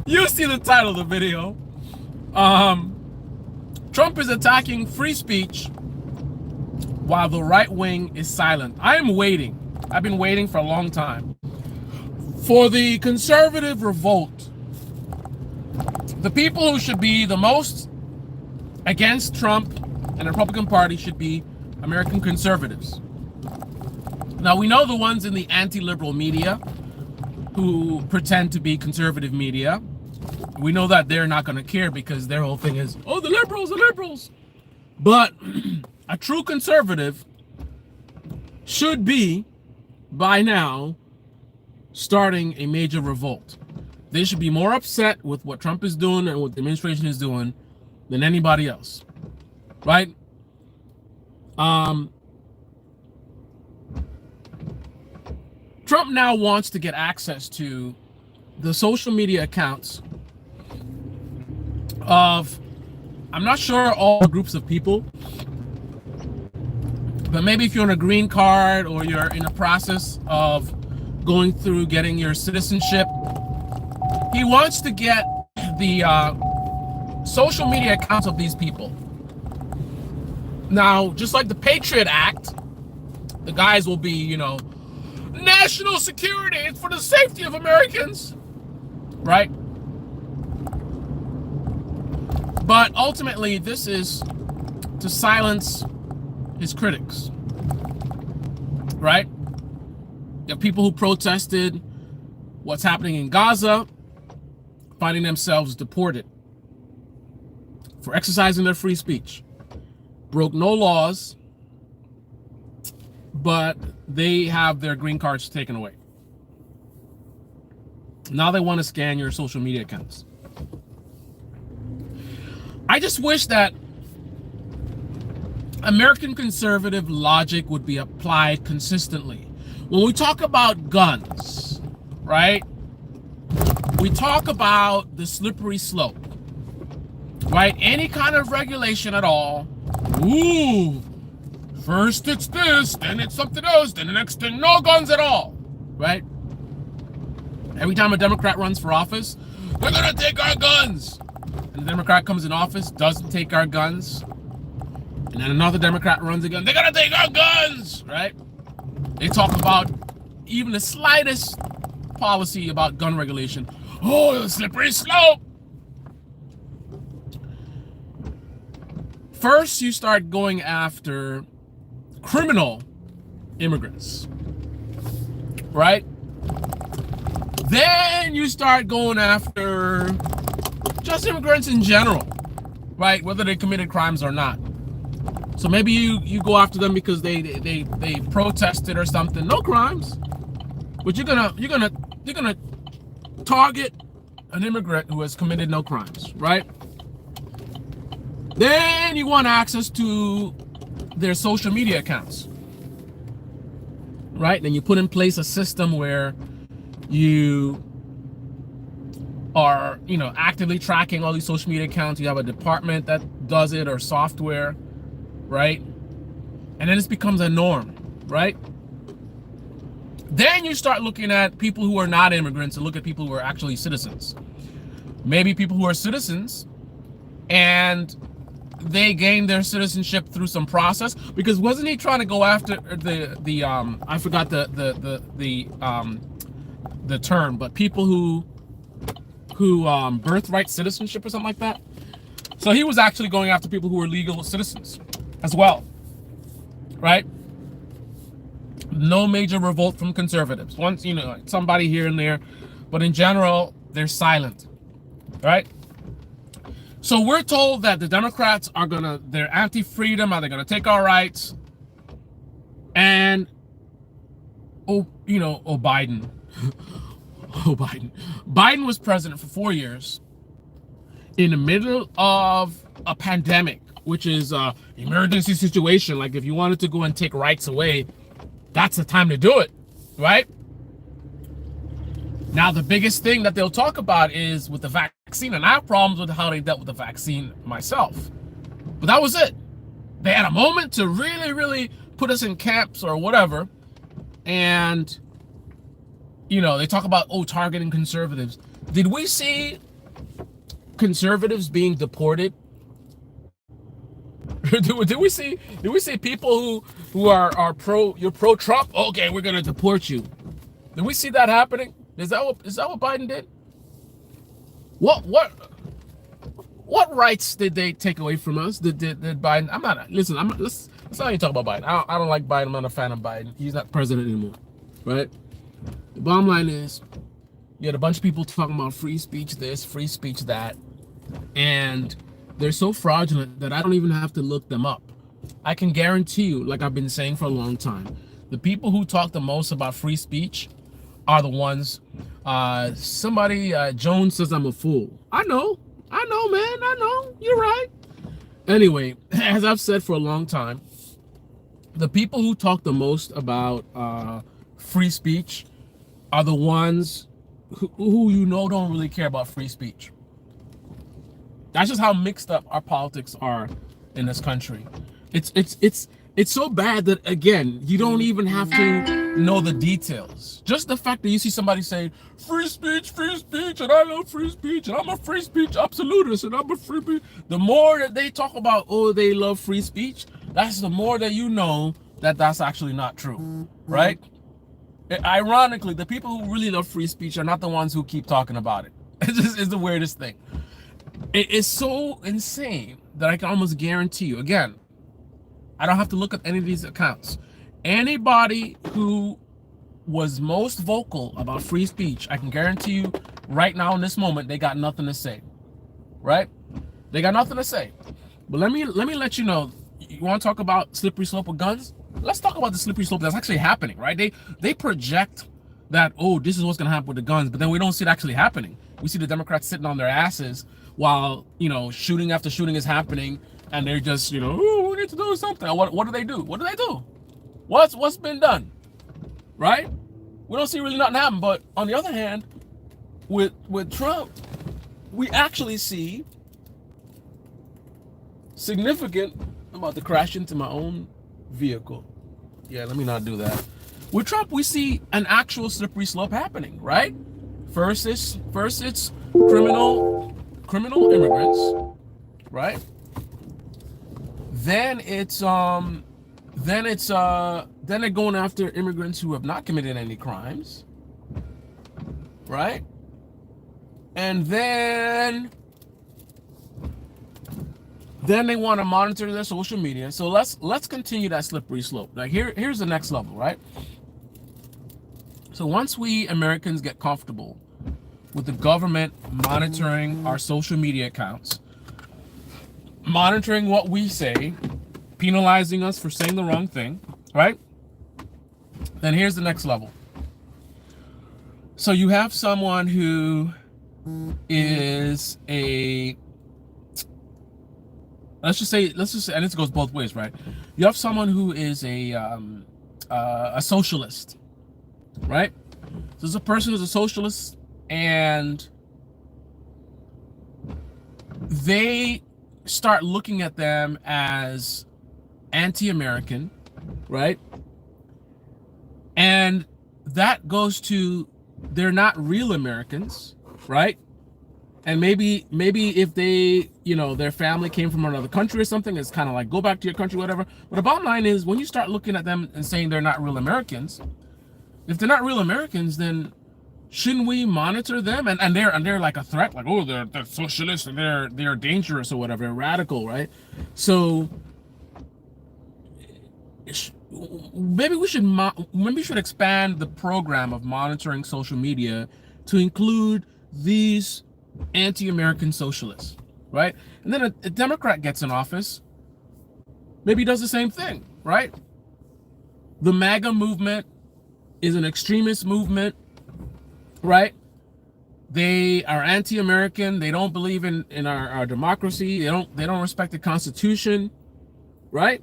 You see the title of the video. Trump is attacking free speech while the right wing is silent. I am waiting. I've been waiting for a long time for the conservative revolt. The people who should be the most against Trump and the Republican Party should be American conservatives. Now, we know the ones in the anti-liberal media who pretend to be conservative media. We know that they're not going to care because their whole thing is, oh, the liberals, the liberals. But a true conservative should be, by now, starting a major revolt. They should be more upset with what Trump is doing and what the administration is doing than anybody else, right? Trump now wants to get access to the social media accounts of, I'm not sure all groups of people, but maybe if you're on a green card or you're in a process of going through getting your citizenship, he wants to get the social media accounts of these people. Now, just like the Patriot Act, the guys will be, you know, national security, it's for the safety of Americans, right? But ultimately, this is to silence his critics, right? You have people who protested what's happening in Gaza, finding themselves deported for exercising their free speech. Broke no laws, but they have their green cards taken away. Now they want to scan your social media accounts. I just wish that American conservative logic would be applied consistently. When we talk about guns, right? We talk about the slippery slope, right? Any kind of regulation at all. Ooh, first it's this, then it's something else, then the next thing, no guns at all, right? Every time a Democrat runs for office, they're gonna take our guns. And the Democrat comes in office, doesn't take our guns. And then another Democrat runs again, they're gonna take our guns, right? They talk about even the slightest policy about gun regulation. Oh, the slippery slope. First, you start going after criminal immigrants, right? Then you start going after just immigrants in general, right? Whether they committed crimes or not. So maybe you go after them because they protested or something. No crimes, but you're gonna target an immigrant who has committed no crimes, right? Then you want access to their social media accounts, right? Then you put in place a system where you are, you know, actively tracking all these social media accounts. You have a department that does it, or software, right? And then it becomes a norm, right? Then you start looking at people who are not immigrants and look at people who are actually citizens. Maybe people who are citizens and they gained their citizenship through some process, because wasn't he trying to go after the I forgot the term, but people who birthright citizenship or something like that. So he was actually going after people who were legal citizens as well, right? No major revolt from conservatives. Once, you know, somebody here and there, but in general, they're silent, right? So we're told that the Democrats are they're anti-freedom, are they gonna take our rights? And, Biden. Oh, Biden. Biden was president for 4 years in the middle of a pandemic, which is an emergency situation. Like if you wanted to go and take rights away, that's the time to do it, right? Now, the biggest thing that they'll talk about is with the vaccine, and I have problems with how they dealt with the vaccine myself. But that was it. They had a moment to really, really put us in camps or whatever. And, you know, they talk about, targeting conservatives. Did we see conservatives being deported? Did we see people who are pro Trump? Okay, we're gonna deport you. Did we see that happening? Is that what Biden did? What rights did they take away from us? Did Biden? Let's not even talk about Biden. I don't like Biden. I'm not a fan of Biden. He's not president anymore, right? The bottom line is, you had a bunch of people talking about free speech this, free speech that, and they're so fraudulent that I don't even have to look them up. I can guarantee you, like I've been saying for a long time, the people who talk the most about free speech are the ones. Jones says I'm a fool. I know, man. I know. You're right. Anyway, as I've said for a long time, the people who talk the most about free speech are the ones who don't really care about free speech. That's just how mixed up our politics are in this country. It's so bad that, again, you don't even have to know the details. Just the fact that you see somebody say free speech, and I love free speech, and I'm a free speech absolutist, and I'm a free speech. The more that they talk about, oh, they love free speech, that's the more that you know that that's actually not true, right? Ironically, the people who really love free speech are not the ones who keep talking about it. It's the weirdest thing. It is so insane that I can almost guarantee you, again, I don't have to look at any of these accounts. Anybody who was most vocal about free speech, I can guarantee you right now in this moment, they got nothing to say, right? They got nothing to say. But let me let you know, you want to talk about slippery slope of guns? Let's talk about the slippery slope that's actually happening, right? They project that, oh, this is what's going to happen with the guns, but then we don't see it actually happening. We see the Democrats sitting on their asses while, shooting after shooting is happening, and they're just, oh, we need to do something. What do they do? What do they do? What's been done? Right? We don't see really nothing happen. But on the other hand, with Trump, we actually see significant. I'm about to crash into my own vehicle. Yeah, let me not do that. With Trump, we see an actual slippery slope happening, right? First it's criminal immigrants, right? Then they're going after immigrants who have not committed any crimes, right? And then they want to monitor their social media. So let's continue that slippery slope. Like here's the next level, right? So once we Americans get comfortable with the government monitoring our social media accounts, monitoring what we say, penalizing us for saying the wrong thing, right? Then here's the next level. So you have someone who is let's just say, and this goes both ways, right? You have someone who is a socialist, right? So there's a person who's a socialist, and they start looking at them as anti-American, right? And that goes to, they're not real Americans, right? And maybe if they, their family came from another country or something, it's kind of like, go back to your country, whatever. But the bottom line is, when you start looking at them and saying they're not real Americans, if they're not real Americans, then shouldn't we monitor them? And they're like a threat, like, oh, they're socialists and they're dangerous or whatever, they're radical, right? So maybe we should expand the program of monitoring social media to include these anti-American socialists, right? And then a Democrat gets in office, maybe he does the same thing, right? The MAGA movement is an extremist movement, right? They are anti-American. They don't believe in our democracy. They don't respect the Constitution, right?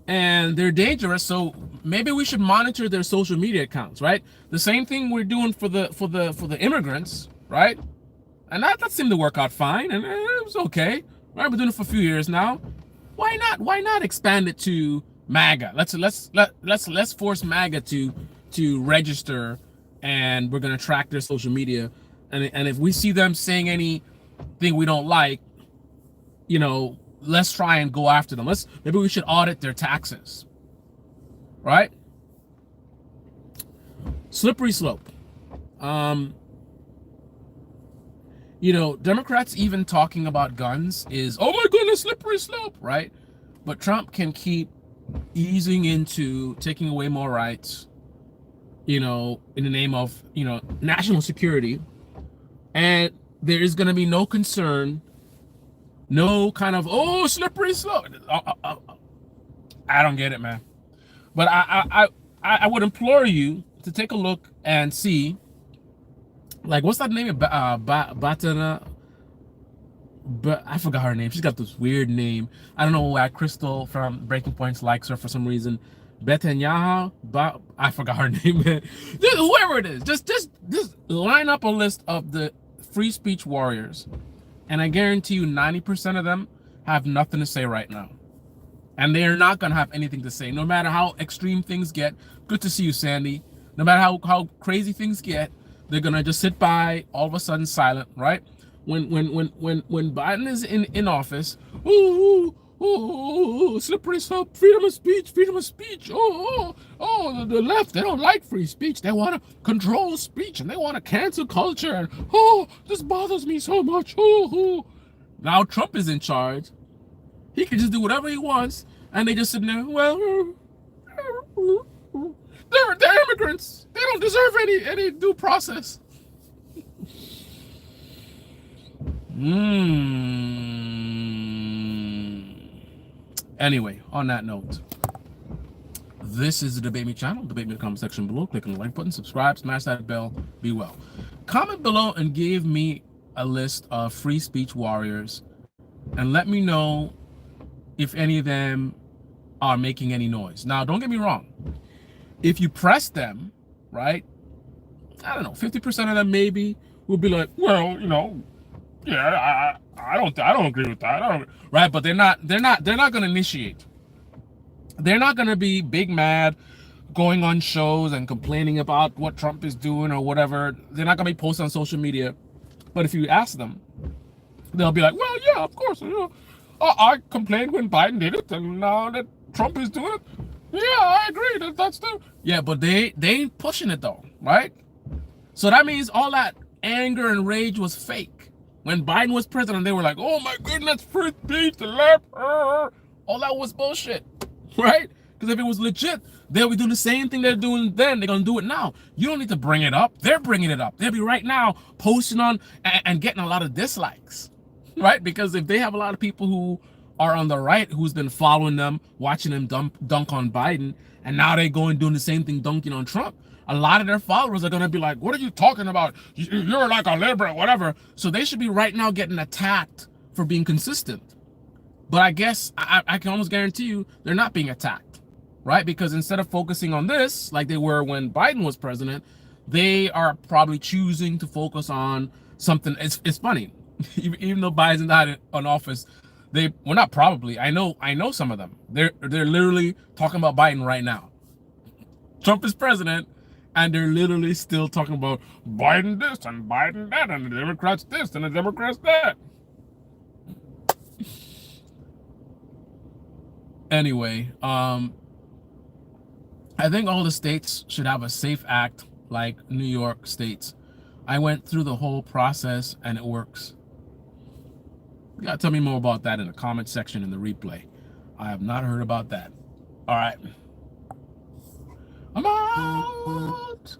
And they're dangerous. So maybe we should monitor their social media accounts, right? The same thing we're doing for the immigrants, right? And that seemed to work out fine, and it was okay. Right, we're doing it for a few years now. Why not expand it to MAGA? Let's force MAGA to register, and we're gonna track their social media. And if we see them saying any thing we don't like, let's try and go after them. Maybe we should audit their taxes, right? Slippery slope. Democrats even talking about guns is, oh my goodness, slippery slope, right? But Trump can keep easing into taking away more rights, in the name of, national security. And there is going to be no concern, no kind of, oh, slippery slope. I don't get it, man. But I would implore you to take a look and see, like, what's that name? Batana. But I forgot her name. She's got this weird name. I don't know why Crystal from Breaking Points likes her for some reason. Netanyahu, I forgot her name. Whoever it is, just line up a list of the free speech warriors, and I guarantee you 90% of them have nothing to say right now, and they are not gonna have anything to say, no matter how extreme things get. Good to see you, Sandy. No matter how crazy things get, they're gonna just sit by, all of a sudden silent, right? When Biden is in office, slippery slope, freedom of speech. The left, they don't like free speech. They want to control speech, and they want to cancel culture. And this bothers me so much. Now Trump is in charge. He can just do whatever he wants, and they just sit there. Well, they're immigrants. They don't deserve any due process. Anyway, on that note, this is the Debate Me channel. Debate me in the comment section below. Click on the like button, subscribe, smash that bell. Be well. Comment below and give me a list of free speech warriors, and let me know if any of them are making any noise. Now, don't get me wrong. If you press them, right, I don't know, 50% of them maybe will be like, well, yeah, I don't agree with that. Right, but they're not going to initiate. They're not going to be big mad, going on shows and complaining about what Trump is doing or whatever. They're not going to be posting on social media. But if you ask them, they'll be like, well, yeah, of course. I complained when Biden did it, and now that Trump is doing it, yeah, I agree. That's the... Yeah, but they ain't pushing it though, right? So that means all that anger and rage was fake. When Biden was president, they were like, oh my goodness, free speech, the left. All that was bullshit, right? Because if it was legit, they'll be doing the same thing they're doing then. They're going to do it now. You don't need to bring it up. They're bringing it up. They'll be right now posting on and getting a lot of dislikes, right? Because if they have a lot of people who are on the right who's been following them, watching them dunk on Biden, and now they go and doing the same thing, dunking on Trump, a lot of their followers are going to be like, what are you talking about? You're like a liberal, whatever. So they should be right now getting attacked for being consistent. But I guess I can almost guarantee you they're not being attacked, right? Because instead of focusing on this, like they were when Biden was president, they are probably choosing to focus on something. It's funny. Even though Biden's not in office, not probably. I know some of them. They're literally talking about Biden right now. Trump is president, and they're literally still talking about Biden this and Biden that, and the Democrats this and the Democrats that. Anyway, I think all the states should have a SAFE Act like New York states. I went through the whole process and it works. You gotta tell me more about that in the comment section in the replay. I have not heard about that. All right. I'm out.